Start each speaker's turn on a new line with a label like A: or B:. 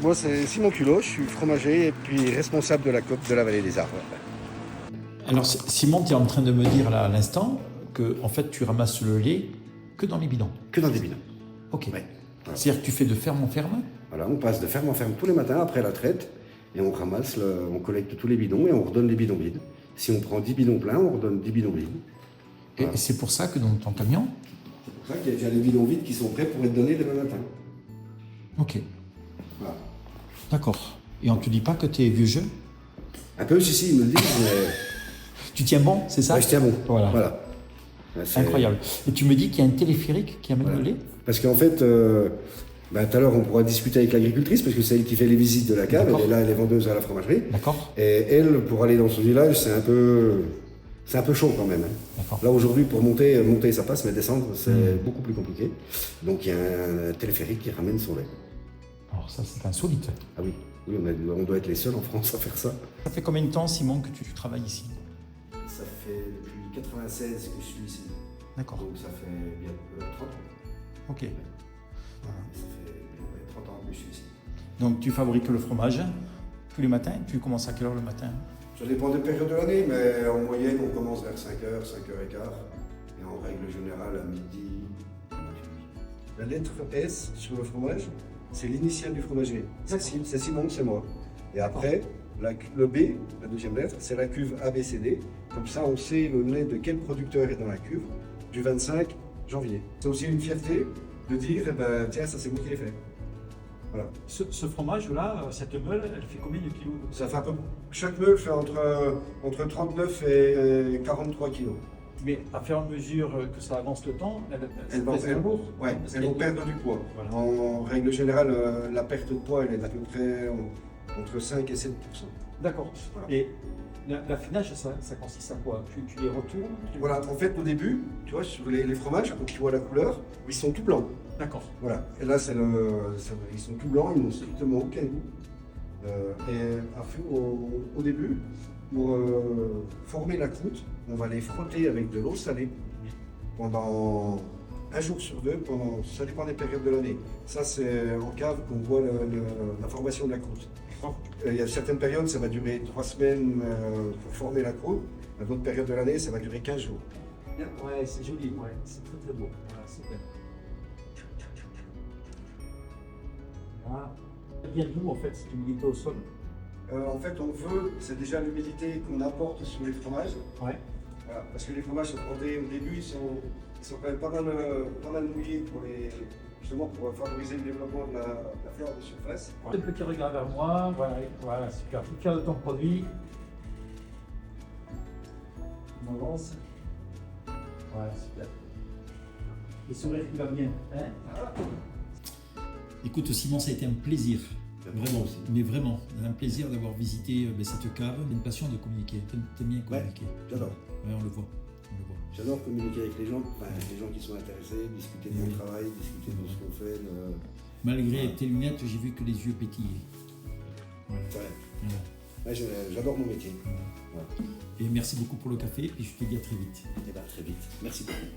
A: Moi, c'est Simon Culot, je suis fromager et puis responsable de la COP de la Vallée des Arbres.
B: Alors Simon, tu es en train de me dire là à l'instant que en fait tu ramasses le lait que dans les bidons.
A: Que dans des bidons.
B: Ok.
A: Ouais. Voilà.
B: C'est-à-dire que tu fais de ferme en ferme?
A: Voilà, on passe de ferme en ferme tous les matins après la traite et on ramasse, on collecte tous les bidons et on redonne les bidons vides. Si on prend 10 bidons pleins, on redonne 10 bidons vides. Voilà.
B: Et c'est pour ça que dans ton camion?
A: C'est pour ça qu'il y a déjà les bidons vides qui sont prêts pour être donnés demain matin.
B: Ok.
A: Voilà.
B: D'accord. Et on te dit pas que tu es vieux jeu?
A: Un peu, si, ils me le disent, mais...
B: Tu tiens bon, c'est ça?
A: Ouais, je tiens bon.
B: Voilà.
A: Voilà. C'est
B: Incroyable. Et tu me dis qu'il y a un téléphérique qui amène
A: voilà.
B: le lait?
A: Parce qu'en fait, tout à l'heure, on pourra discuter avec l'agricultrice, parce que c'est elle qui fait les visites de la cave. Elle est là, elle est vendeuse à la fromagerie.
B: D'accord.
A: Et elle, pour aller dans son village, c'est un peu chaud quand même. Hein.
B: D'accord.
A: Là, aujourd'hui, pour monter, ça passe, mais descendre, c'est beaucoup plus compliqué. Donc, il y a un téléphérique qui ramène son lait.
B: Alors ça, c'est insolite.
A: Ah oui, oui, on doit être les seuls en France à faire ça.
B: Ça fait combien de temps, Simon, que tu travailles ici?
A: Ça fait depuis 96 que je suis ici.
B: D'accord.
A: Donc, ça fait bien 30 ans.
B: Ok.
A: Ça fait 30 ans que je suis ici.
B: Donc tu fabriques le fromage tous les matins. Tu commences à quelle heure le matin?
A: Ça dépend des périodes de l'année, mais en moyenne, on commence vers 5h, 5h15. Et en règle générale, à midi. La lettre S sur le fromage, c'est l'initiale du fromager. C'est Simon, c'est moi. Et après, le B, la deuxième lettre, c'est la cuve ABCD. Comme ça, on sait le lait de quel producteur est dans la cuve du 25 janvier. C'est aussi une fierté de dire, tiens, ça c'est moi qui l'ai fait. Voilà.
B: Ce fromage-là, cette meule, elle fait combien de kilos?
A: Ça fait chaque meule fait entre 39 et 43 kilos.
B: Mais à faire en mesure que ça avance le temps,
A: Elles vont perdre du poids.
B: Voilà.
A: En règle générale, la perte de poids, elle est d'à peu près entre 5 et 7%.
B: D'accord.
A: Voilà.
B: Et l'affinage, ça consiste à quoi? Tu les retournes?
A: Voilà, en fait, au début, tu vois, sur les fromages, quand tu vois la couleur, ils sont tout blancs.
B: D'accord.
A: Voilà. Et là, ils sont tout blancs, ils n'ont strictement aucun goût. Au début, pour former la croûte, on va les frotter avec de l'eau salée pendant un jour sur deux, ça dépend des périodes de l'année. Ça, c'est en cave qu'on voit la formation de la croûte. Il y a certaines périodes, ça va durer 3 semaines pour former la croûte. À d'autres périodes de l'année, ça va durer 15 jours.
B: Ouais, c'est joli, ouais. C'est très très beau. Voilà, super. Voilà. Ça vient d'où en fait cette humidité au sol?
A: En fait, c'est déjà l'humidité qu'on apporte sur les fromages.
B: Ouais.
A: Voilà, parce que les fromages sont frottés au début, ils sont quand même pas mal mouillés justement pour favoriser le développement de la flore de surface.
B: Un petit regard vers moi, voilà, super. Je suis fier de ton produit. On avance. Voilà, super. Le sourire qui va bien, hein? Écoute Simon, ça a été un plaisir. Vraiment, mais vraiment, un plaisir d'avoir visité cette cave, une passion de communiquer. T'aimes bien communiquer?
A: Ouais, j'adore.
B: Ouais, on le voit.
A: J'adore communiquer avec les gens qui sont intéressés, discuter de mon travail, discuter de ce qu'on fait.
B: Malgré tes lunettes, j'ai vu que les yeux pétillaient. Voilà.
A: C'est vrai.
B: Voilà.
A: Ouais, j'adore mon métier.
B: Voilà. Et merci beaucoup pour le café, et je te dis à très vite.
A: Et bien, très vite. Merci beaucoup.